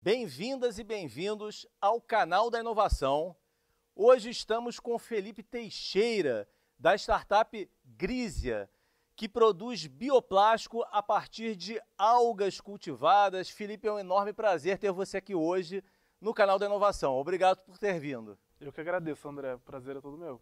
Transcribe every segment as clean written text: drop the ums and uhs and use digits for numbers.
Bem-vindas e bem-vindos ao canal da inovação. Hoje estamos com Felipe Teixeira, da startup Grisia, que produz bioplástico a partir de algas cultivadas. Felipe, é um enorme prazer ter você aqui hoje no canal da inovação. Obrigado por ter vindo. Eu que agradeço, André. O prazer é todo meu.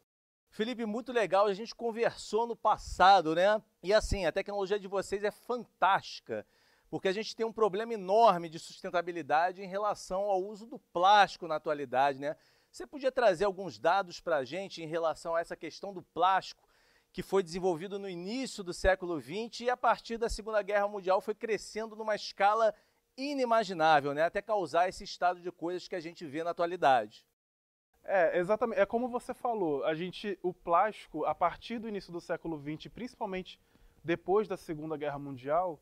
Felipe, muito legal. A gente conversou no passado, né? E assim, a tecnologia de vocês é fantástica, porque a gente tem um problema enorme de sustentabilidade em relação ao uso do plástico na atualidade, né? Você podia trazer alguns dados para a gente em relação a essa questão do plástico, que foi desenvolvido no início do século XX e a partir da Segunda Guerra Mundial foi crescendo numa escala inimaginável, né? Até causar esse estado de coisas que a gente vê na atualidade. Exatamente. É como você falou, o plástico, a partir do início do século XX, principalmente depois da Segunda Guerra Mundial,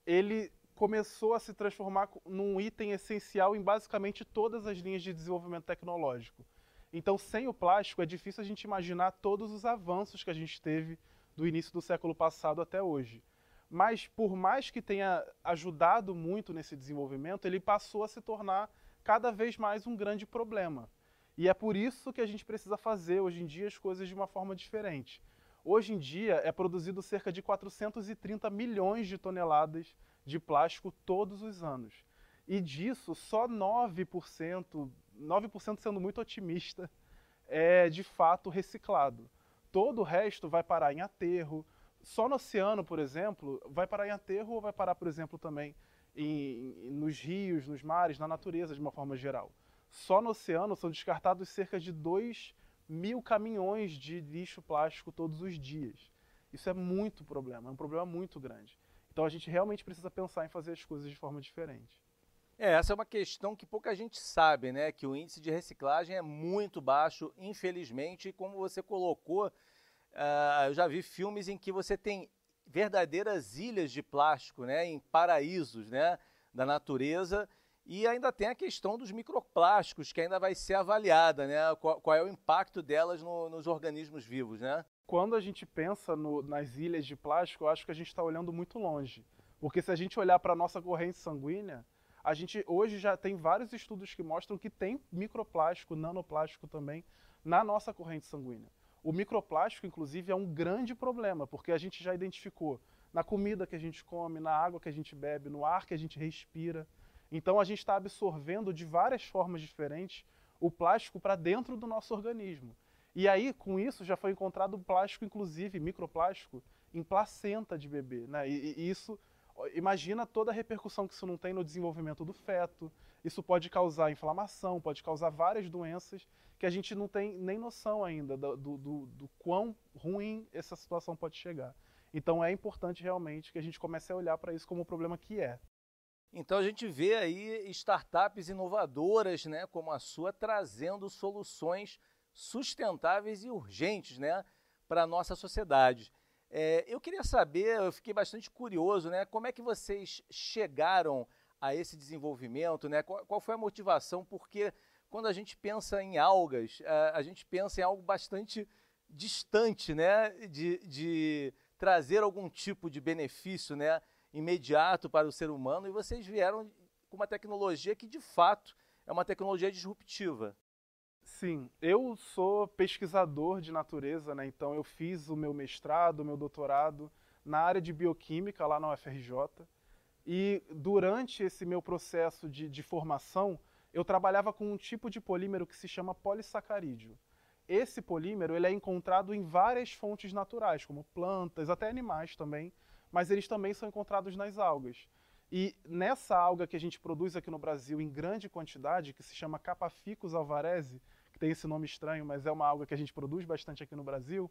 ele começou a se transformar num item essencial em basicamente todas as linhas de desenvolvimento tecnológico. Então, sem o plástico, é difícil a gente imaginar todos os avanços que a gente teve do início do século passado até hoje. Mas, por mais que tenha ajudado muito nesse desenvolvimento, ele passou a se tornar cada vez mais um grande problema. E é por isso que a gente precisa fazer, hoje em dia, as coisas de uma forma diferente. Hoje em dia, é produzido cerca de 430 milhões de toneladas de plástico todos os anos. E disso, só 9%, 9% sendo muito otimista, é de fato reciclado. Todo o resto vai parar em aterro. Só no oceano, por exemplo, vai parar em aterro ou vai parar, por exemplo, também nos rios, nos mares, na natureza de uma forma geral. Só no oceano são descartados cerca de 2.000 caminhões de lixo plástico todos os dias. Isso é muito problema, é um problema muito grande. Então a gente realmente precisa pensar em fazer as coisas de forma diferente. Essa é uma questão que pouca gente sabe, né? Que o índice de reciclagem é muito baixo, infelizmente, e como você colocou, eu já vi filmes em que você tem verdadeiras ilhas de plástico, né? Em paraísos, né? Da natureza. E ainda tem a questão dos microplásticos, que ainda vai ser avaliada, né? Qual é o impacto delas nos organismos vivos, né? Quando a gente pensa nas ilhas de plástico, eu acho que a gente está olhando muito longe. Porque se a gente olhar para a nossa corrente sanguínea, a gente hoje já tem vários estudos que mostram que tem microplástico, nanoplástico também, na nossa corrente sanguínea. O microplástico, inclusive, é um grande problema, porque a gente já identificou na comida que a gente come, na água que a gente bebe, no ar que a gente respira. Então a gente está absorvendo de várias formas diferentes o plástico para dentro do nosso organismo. E aí, com isso, já foi encontrado plástico, inclusive microplástico, em placenta de bebê, né? E isso, imagina toda a repercussão que isso não tem no desenvolvimento do feto. Isso pode causar inflamação, pode causar várias doenças que a gente não tem nem noção ainda do quão ruim essa situação pode chegar. Então é importante realmente que a gente comece a olhar para isso como um problema que é. Então a gente vê aí startups inovadoras, né, como a sua, trazendo soluções sustentáveis e urgentes, né, para a nossa sociedade. Eu queria saber, eu fiquei bastante curioso, né, como é que vocês chegaram a esse desenvolvimento, né, qual foi a motivação, porque quando a gente pensa em algas, a gente pensa em algo bastante distante, né, de trazer algum tipo de benefício, né, imediato para o ser humano, e vocês vieram com uma tecnologia que, de fato, é uma tecnologia disruptiva. Sim, eu sou pesquisador de natureza, né? Então eu fiz o meu mestrado, o meu doutorado na área de bioquímica lá na UFRJ. E durante esse meu processo de formação, eu trabalhava com um tipo de polímero que se chama polissacarídeo. Esse polímero ele é encontrado em várias fontes naturais, como plantas, até animais também, mas eles também são encontrados nas algas. E nessa alga que a gente produz aqui no Brasil em grande quantidade, que se chama Capaficus alvarezi, que tem esse nome estranho, mas é uma alga que a gente produz bastante aqui no Brasil,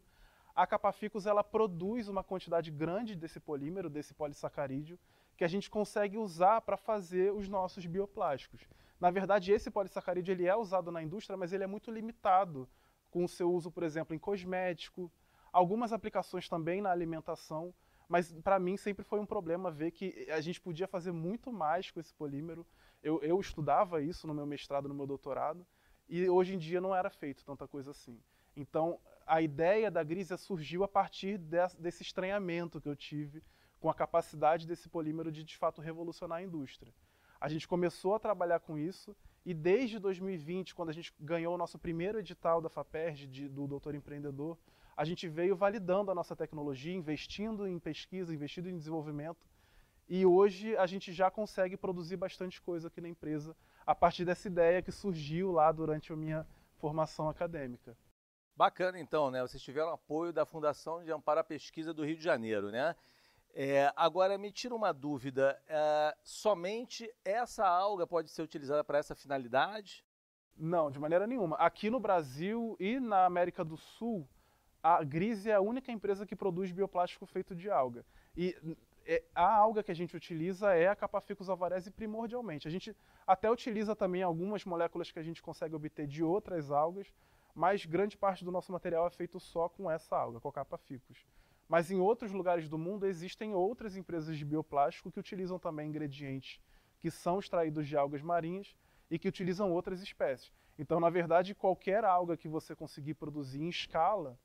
a Capaficus ela produz uma quantidade grande desse polímero, desse polissacarídeo, que a gente consegue usar para fazer os nossos bioplásticos. Na verdade, esse polissacarídeo ele é usado na indústria, mas ele é muito limitado com o seu uso, por exemplo, em cosmético, algumas aplicações também na alimentação, mas para mim sempre foi um problema ver que a gente podia fazer muito mais com esse polímero. Eu estudava isso no meu mestrado, no meu doutorado, e hoje em dia não era feito tanta coisa assim. Então, a ideia da Grisia surgiu a partir desse estranhamento que eu tive com a capacidade desse polímero de fato revolucionar a indústria. A gente começou a trabalhar com isso e desde 2020, quando a gente ganhou o nosso primeiro edital da FAPERJ, do Doutor Empreendedor, a gente veio validando a nossa tecnologia, investindo em pesquisa, investindo em desenvolvimento, e hoje a gente já consegue produzir bastante coisa aqui na empresa a partir dessa ideia que surgiu lá durante a minha formação acadêmica. Bacana, então, né? Vocês tiveram apoio da Fundação de Amparo à Pesquisa do Rio de Janeiro, né? Agora, me tira uma dúvida, somente essa alga pode ser utilizada para essa finalidade? Não, de maneira nenhuma. Aqui no Brasil e na América do Sul, a Grise é a única empresa que produz bioplástico feito de alga. E a alga que a gente utiliza é a Capaficus alvarezi primordialmente. A gente até utiliza também algumas moléculas que a gente consegue obter de outras algas, mas grande parte do nosso material é feito só com essa alga, com a Capaficus. Mas em outros lugares do mundo existem outras empresas de bioplástico que utilizam também ingredientes que são extraídos de algas marinhas e que utilizam outras espécies. Então, na verdade, qualquer alga que você conseguir produzir em escala,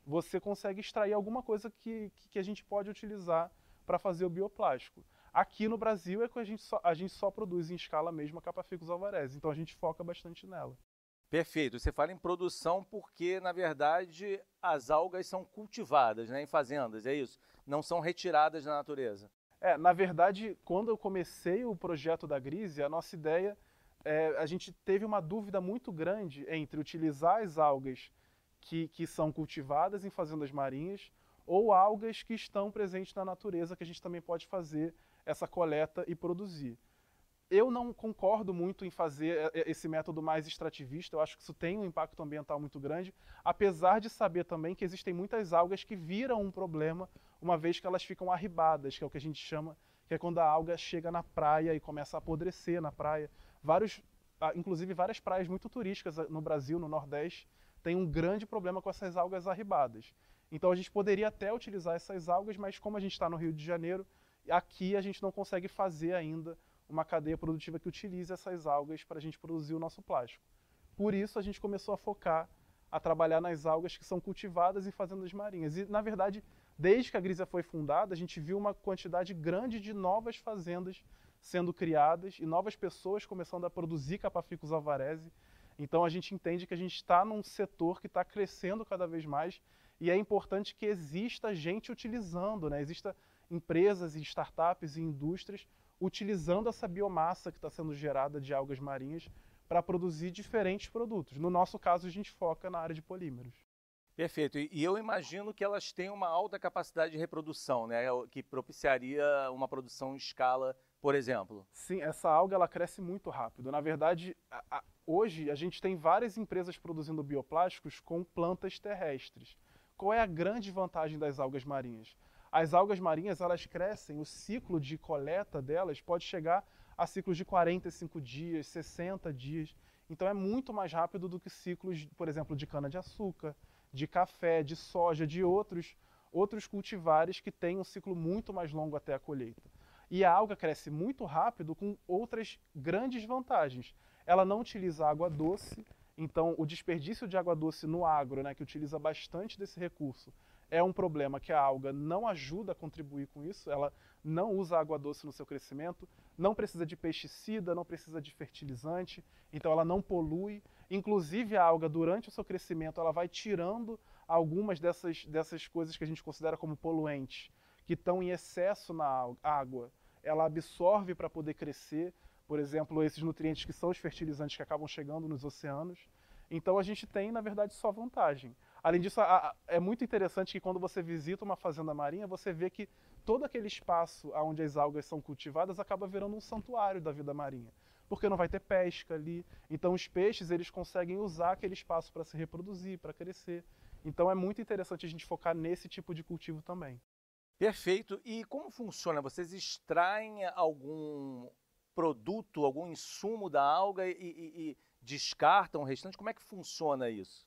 você consegue extrair alguma coisa que a gente pode utilizar para fazer o bioplástico. Aqui no Brasil é que a gente só produz em escala mesmo a Capaficus alvarezi, então a gente foca bastante nela. Perfeito. Você fala em produção porque, na verdade, as algas são cultivadas, né, em fazendas, é isso? Não são retiradas da natureza. Na verdade, quando eu comecei o projeto da Grise, a nossa ideia, a gente teve uma dúvida muito grande entre utilizar as algas que são cultivadas em fazendas marinhas ou algas que estão presentes na natureza, que a gente também pode fazer essa coleta e produzir. Eu não concordo muito em fazer esse método mais extrativista, eu acho que isso tem um impacto ambiental muito grande, apesar de saber também que existem muitas algas que viram um problema uma vez que elas ficam arribadas, que é o que a gente chama, que é quando a alga chega na praia e começa a apodrecer na praia. Inclusive várias praias muito turísticas no Brasil, no Nordeste, têm um grande problema com essas algas arribadas. Então a gente poderia até utilizar essas algas, mas como a gente está no Rio de Janeiro, aqui a gente não consegue fazer ainda uma cadeia produtiva que utilize essas algas para a gente produzir o nosso plástico. Por isso a gente começou a focar, a trabalhar nas algas que são cultivadas em fazendas marinhas. E, na verdade, desde que a Grisia foi fundada, a gente viu uma quantidade grande de novas fazendas sendo criadas e novas pessoas começando a produzir Capaficus alvarezi. Então a gente entende que a gente está num setor que está crescendo cada vez mais e é importante que exista gente utilizando, né? Exista empresas e startups e indústrias utilizando essa biomassa que está sendo gerada de algas marinhas para produzir diferentes produtos. No nosso caso, a gente foca na área de polímeros. Perfeito. E eu imagino que elas têm uma alta capacidade de reprodução, né? Que propiciaria uma produção em escala, por exemplo. Sim, essa alga ela cresce muito rápido. Na verdade, hoje a gente tem várias empresas produzindo bioplásticos com plantas terrestres. Qual é a grande vantagem das algas marinhas? As algas marinhas, elas crescem, o ciclo de coleta delas pode chegar a ciclos de 45 dias, 60 dias. Então é muito mais rápido do que ciclos, por exemplo, de cana-de-açúcar, de café, de soja, de outros cultivares que têm um ciclo muito mais longo até a colheita. E a alga cresce muito rápido com outras grandes vantagens. Ela não utiliza água doce, então o desperdício de água doce no agro, né, que utiliza bastante desse recurso, é um problema que a alga não ajuda a contribuir com isso, ela não usa água doce no seu crescimento, não precisa de pesticida, não precisa de fertilizante, então ela não polui. Inclusive a alga, durante o seu crescimento, ela vai tirando algumas dessas coisas que a gente considera como poluentes, que estão em excesso na água. Ela absorve para poder crescer, por exemplo, esses nutrientes que são os fertilizantes que acabam chegando nos oceanos. Então a gente tem, na verdade, só vantagem. Além disso, é muito interessante que quando você visita uma fazenda marinha, você vê que todo aquele espaço onde as algas são cultivadas acaba virando um santuário da vida marinha, porque não vai ter pesca ali. Então os peixes eles conseguem usar aquele espaço para se reproduzir, para crescer. Então é muito interessante a gente focar nesse tipo de cultivo também. Perfeito. E como funciona? Vocês extraem algum produto, algum insumo da alga e descartam o restante? Como é que funciona isso?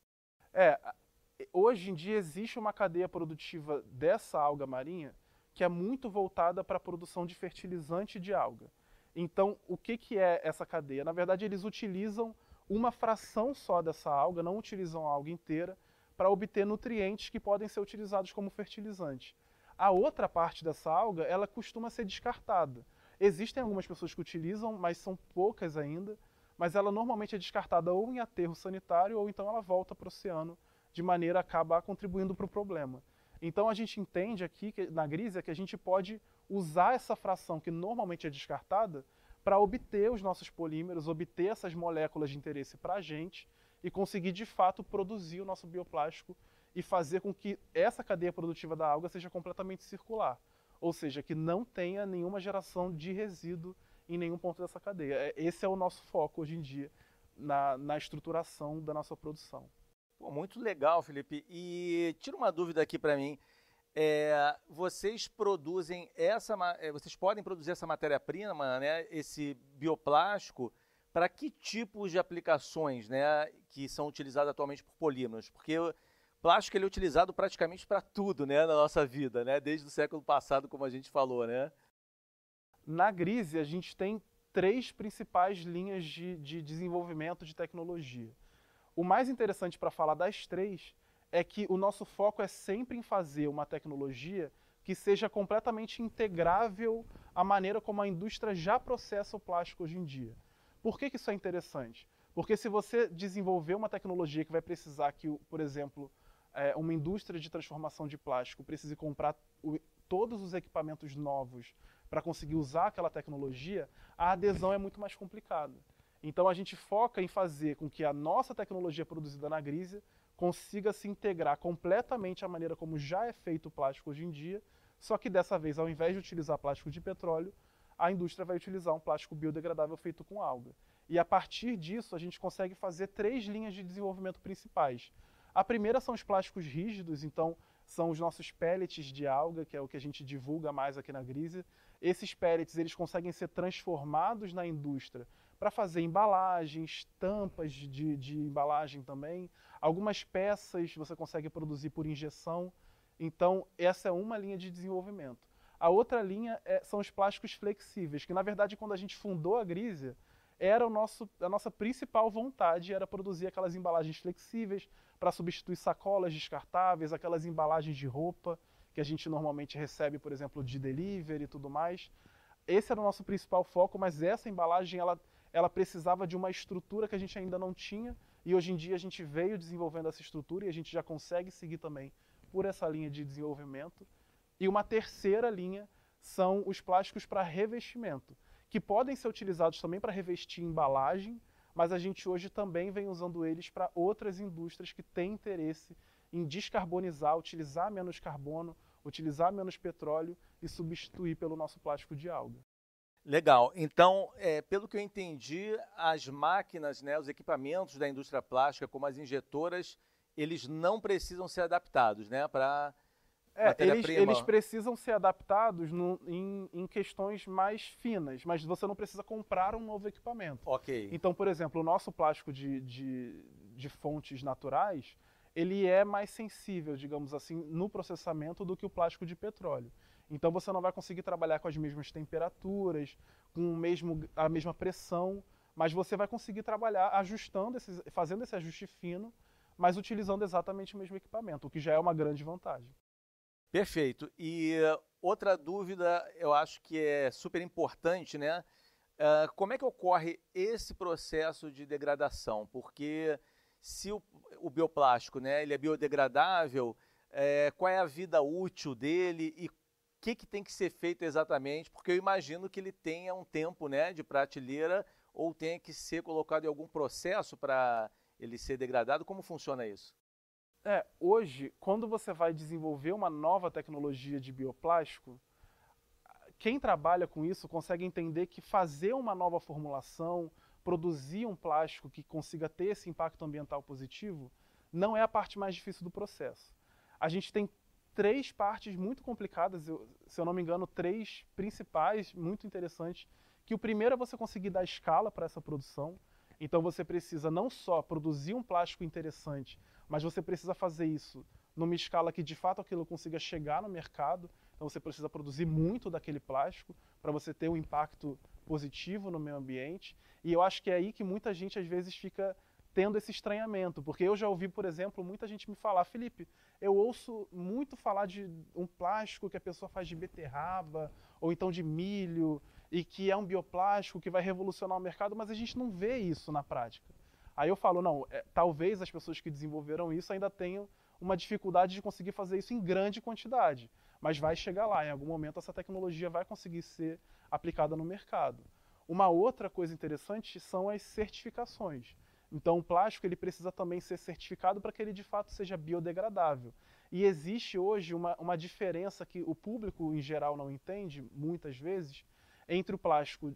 Hoje em dia existe uma cadeia produtiva dessa alga marinha que é muito voltada para a produção de fertilizante de alga. Então, o que é essa cadeia? Na verdade, eles utilizam uma fração só dessa alga, não utilizam a alga inteira, para obter nutrientes que podem ser utilizados como fertilizante. A outra parte dessa alga, ela costuma ser descartada. Existem algumas pessoas que utilizam, mas são poucas ainda, mas ela normalmente é descartada ou em aterro sanitário ou então ela volta para o oceano, de maneira a acabar contribuindo para o problema. Então a gente entende aqui, na Grisia, que a gente pode usar essa fração que normalmente é descartada para obter os nossos polímeros, obter essas moléculas de interesse para a gente e conseguir de fato produzir o nosso bioplástico e fazer com que essa cadeia produtiva da alga seja completamente circular. Ou seja, que não tenha nenhuma geração de resíduo em nenhum ponto dessa cadeia. Esse é o nosso foco hoje em dia na estruturação da nossa produção. Pô, muito legal, Felipe. E tira uma dúvida aqui para mim. Vocês produzem vocês podem produzir essa matéria-prima, né, esse bioplástico, para que tipos de aplicações, né, que são utilizadas atualmente por polímeros? Porque o plástico ele é utilizado praticamente para tudo, né, na nossa vida, né, desde o século passado, como a gente falou, né? Na Grisia, a gente tem 3 principais linhas de desenvolvimento de tecnologia. O mais interessante para falar das 3 é que o nosso foco é sempre em fazer uma tecnologia que seja completamente integrável à maneira como a indústria já processa o plástico hoje em dia. Por que isso é interessante? Porque se você desenvolver uma tecnologia que vai precisar que, por exemplo, uma indústria de transformação de plástico precise comprar todos os equipamentos novos para conseguir usar aquela tecnologia, a adesão é muito mais complicada. Então a gente foca em fazer com que a nossa tecnologia produzida na Grisia consiga se integrar completamente à maneira como já é feito o plástico hoje em dia, só que dessa vez, ao invés de utilizar plástico de petróleo, a indústria vai utilizar um plástico biodegradável feito com alga. E a partir disso, a gente consegue fazer 3 linhas de desenvolvimento principais. A primeira são os plásticos rígidos, então são os nossos pellets de alga, que é o que a gente divulga mais aqui na Grisia. Esses pellets eles conseguem ser transformados na indústria para fazer embalagens, tampas de embalagem também. Algumas peças você consegue produzir por injeção. Então, essa é uma linha de desenvolvimento. A outra linha são os plásticos flexíveis, que na verdade quando a gente fundou a Grisia, era a nossa principal vontade era produzir aquelas embalagens flexíveis para substituir sacolas descartáveis, aquelas embalagens de roupa que a gente normalmente recebe, por exemplo, de delivery e tudo mais. Esse era o nosso principal foco, mas essa embalagem ela precisava de uma estrutura que a gente ainda não tinha e hoje em dia a gente veio desenvolvendo essa estrutura e a gente já consegue seguir também por essa linha de desenvolvimento. E uma terceira linha são os plásticos para revestimento, que podem ser utilizados também para revestir embalagem, mas a gente hoje também vem usando eles para outras indústrias que têm interesse em descarbonizar, utilizar menos carbono, utilizar menos petróleo e substituir pelo nosso plástico de alga. Legal. Então, pelo que eu entendi, as máquinas, né, os equipamentos da indústria plástica, como as injetoras, eles não precisam ser adaptados, né, para matéria-prima. Eles precisam ser adaptados em questões mais finas, mas você não precisa comprar um novo equipamento. Ok. Então, por exemplo, o nosso plástico de fontes naturais, ele é mais sensível, digamos assim, no processamento do que o plástico de petróleo. Então você não vai conseguir trabalhar com as mesmas temperaturas, com a mesma pressão, mas você vai conseguir trabalhar fazendo esse ajuste fino, mas utilizando exatamente o mesmo equipamento, o que já é uma grande vantagem. Perfeito. E outra dúvida, eu acho que é super importante, né? Como é que ocorre esse processo de degradação? Porque se o bioplástico, né, ele é biodegradável, qual é a vida útil dele e o que tem que ser feito exatamente? Porque eu imagino que ele tenha um tempo, né, de prateleira ou tenha que ser colocado em algum processo para ele ser degradado. Como funciona isso? Hoje, quando você vai desenvolver uma nova tecnologia de bioplástico, quem trabalha com isso consegue entender que fazer uma nova formulação, produzir um plástico que consiga ter esse impacto ambiental positivo, não é a parte mais difícil do processo. A gente tem 3 partes muito complicadas, se eu não me engano, 3 principais, muito interessantes, que o primeiro é você conseguir dar escala para essa produção. Então você precisa não só produzir um plástico interessante, mas você precisa fazer isso numa escala que de fato aquilo consiga chegar no mercado. Então você precisa produzir muito daquele plástico para você ter um impacto positivo no meio ambiente. E eu acho que é aí que muita gente às vezes fica tendo esse estranhamento, porque eu já ouvi, por exemplo, muita gente me falar: Felipe, eu ouço muito falar de um plástico que a pessoa faz de beterraba ou então de milho e que é um bioplástico que vai revolucionar o mercado, mas a gente não vê isso na prática. Aí eu falo, não, talvez as pessoas que desenvolveram isso ainda tenham uma dificuldade de conseguir fazer isso em grande quantidade, mas vai chegar lá, em algum momento essa tecnologia vai conseguir ser aplicada no mercado. Uma outra coisa interessante são as certificações. Então o plástico ele precisa também ser certificado para que ele de fato seja biodegradável. E existe hoje uma diferença que o público em geral não entende, muitas vezes, entre o plástico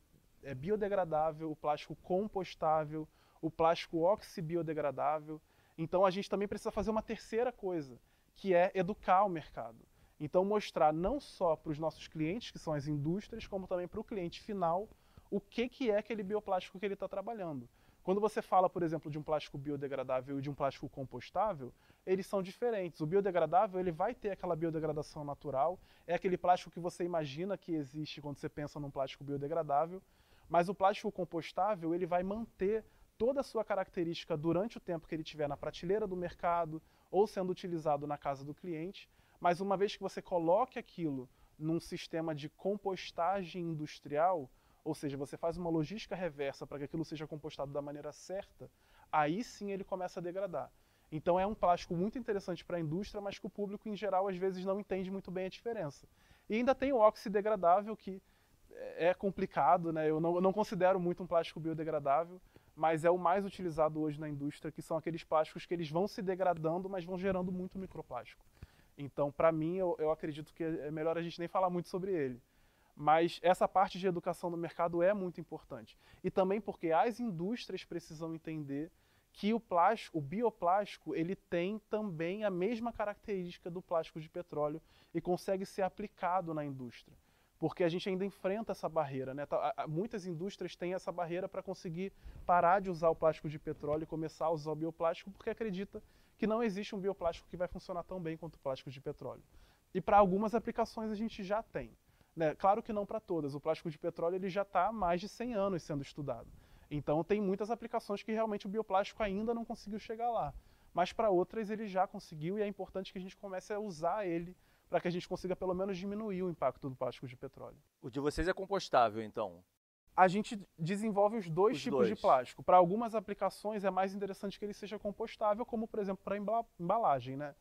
biodegradável, o plástico compostável, o plástico oxibiodegradável. Então a gente também precisa fazer uma terceira coisa, que é educar o mercado. Então mostrar não só para os nossos clientes, que são as indústrias, como também para o cliente final, o que é aquele bioplástico que ele está trabalhando. Quando você fala, por exemplo, de um plástico biodegradável e de um plástico compostável, eles são diferentes. O biodegradável ele vai ter aquela biodegradação natural, é aquele plástico que você imagina que existe quando você pensa num plástico biodegradável, mas o plástico compostável ele vai manter toda a sua característica durante o tempo que ele estiver na prateleira do mercado ou sendo utilizado na casa do cliente, mas uma vez que você coloque aquilo num sistema de compostagem industrial, ou seja, você faz uma logística reversa para que aquilo seja compostado da maneira certa, aí sim ele começa a degradar. Então é um plástico muito interessante para a indústria, mas que o público em geral às vezes não entende muito bem a diferença. E ainda tem o oxidegradável, que é complicado, né? Eu não considero muito um plástico biodegradável, mas é o mais utilizado hoje na indústria, que são aqueles plásticos que eles vão se degradando, mas vão gerando muito microplástico. Então, para mim, eu acredito que é melhor a gente nem falar muito sobre ele. Mas essa parte de educação no mercado é muito importante. E também porque as indústrias precisam entender que o bioplástico, ele tem também a mesma característica do plástico de petróleo e consegue ser aplicado na indústria. Porque a gente ainda enfrenta essa barreira, né? Muitas indústrias têm essa barreira para conseguir parar de usar o plástico de petróleo e começar a usar o bioplástico porque acredita que não existe um bioplástico que vai funcionar tão bem quanto o plástico de petróleo. E para algumas aplicações a gente já tem. Né? Claro que não para todas. O plástico de petróleo ele já está há mais de 100 anos sendo estudado. Então tem muitas aplicações que realmente o bioplástico ainda não conseguiu chegar lá. Mas para outras ele já conseguiu e é importante que a gente comece a usar ele para que a gente consiga pelo menos diminuir o impacto do plástico de petróleo. O de vocês é compostável, então? A gente desenvolve os dois tipos de plástico. Para algumas aplicações é mais interessante que ele seja compostável, como por exemplo para embalagem, né?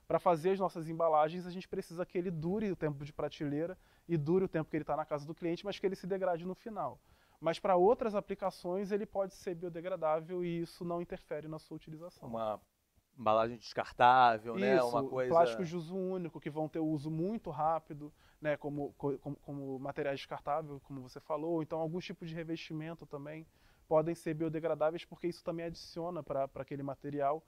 Para fazer as nossas embalagens a gente precisa que ele dure o tempo de prateleira e dure o tempo que ele está na casa do cliente, mas que ele se degrade no final. Mas para outras aplicações ele pode ser biodegradável e isso não interfere na sua utilização. Uma embalagem descartável, isso, né? Uma coisa... plásticos de uso único, que vão ter uso muito rápido, né? Como materiais descartáveis, como você falou. Então, alguns tipos de revestimento também podem ser biodegradáveis, porque isso também adiciona para aquele material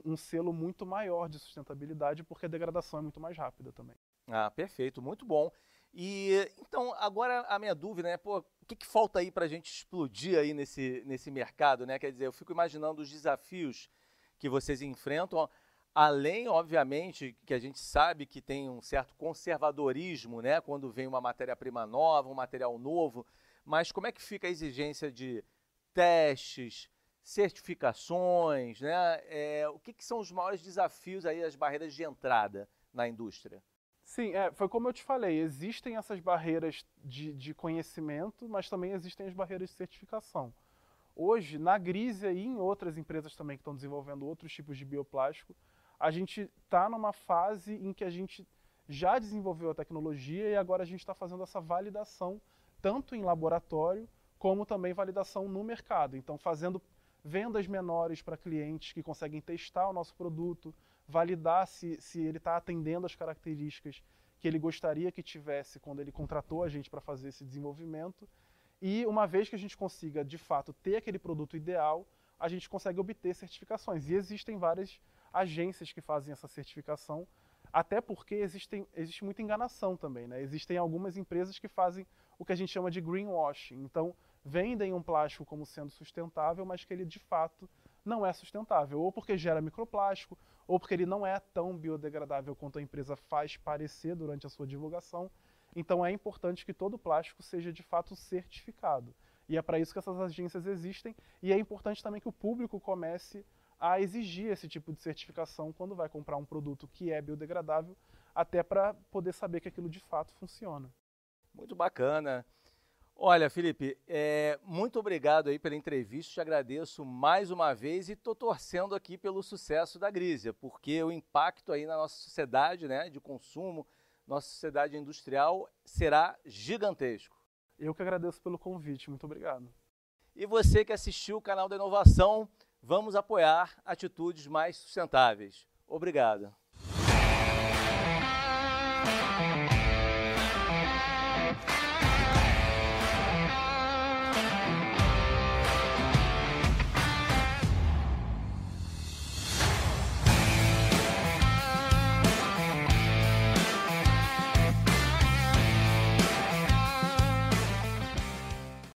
um selo muito maior de sustentabilidade, porque a degradação é muito mais rápida também. Ah, perfeito, muito bom. E então, agora a minha dúvida, né? Pô, o que falta aí para a gente explodir aí nesse mercado, né? Quer dizer, eu fico imaginando os desafios que vocês enfrentam, além, obviamente, que a gente sabe que tem um certo conservadorismo, né, quando vem uma matéria-prima nova, um material novo, mas como é que fica a exigência de testes, certificações, né? O que são os maiores desafios aí, as barreiras de entrada na indústria? Sim, foi como eu te falei, existem essas barreiras de conhecimento, mas também existem as barreiras de certificação. Hoje, na Grisia e em outras empresas também que estão desenvolvendo outros tipos de bioplástico, a gente está numa fase em que a gente já desenvolveu a tecnologia e agora a gente está fazendo essa validação tanto em laboratório como também validação no mercado. Então, fazendo vendas menores para clientes que conseguem testar o nosso produto, validar se ele está atendendo às características que ele gostaria que tivesse quando ele contratou a gente para fazer esse desenvolvimento. E uma vez que a gente consiga, de fato, ter aquele produto ideal, a gente consegue obter certificações. E existem várias agências que fazem essa certificação, até porque existe muita enganação também, né? Existem algumas empresas que fazem o que a gente chama de greenwashing. Então, vendem um plástico como sendo sustentável, mas que ele, de fato, não é sustentável. Ou porque gera microplástico, ou porque ele não é tão biodegradável quanto a empresa faz parecer durante a sua divulgação. Então é importante que todo plástico seja de fato certificado. E é para isso que essas agências existem. E é importante também que o público comece a exigir esse tipo de certificação quando vai comprar um produto que é biodegradável, até para poder saber que aquilo de fato funciona. Muito bacana. Olha, Felipe, muito obrigado aí pela entrevista, te agradeço mais uma vez e estou torcendo aqui pelo sucesso da Grisia, porque o impacto aí na nossa sociedade, né, de consumo, nossa sociedade industrial, será gigantesco. Eu que agradeço pelo convite, muito obrigado. E você que assistiu o canal da Inovação, vamos apoiar atitudes mais sustentáveis. Obrigado.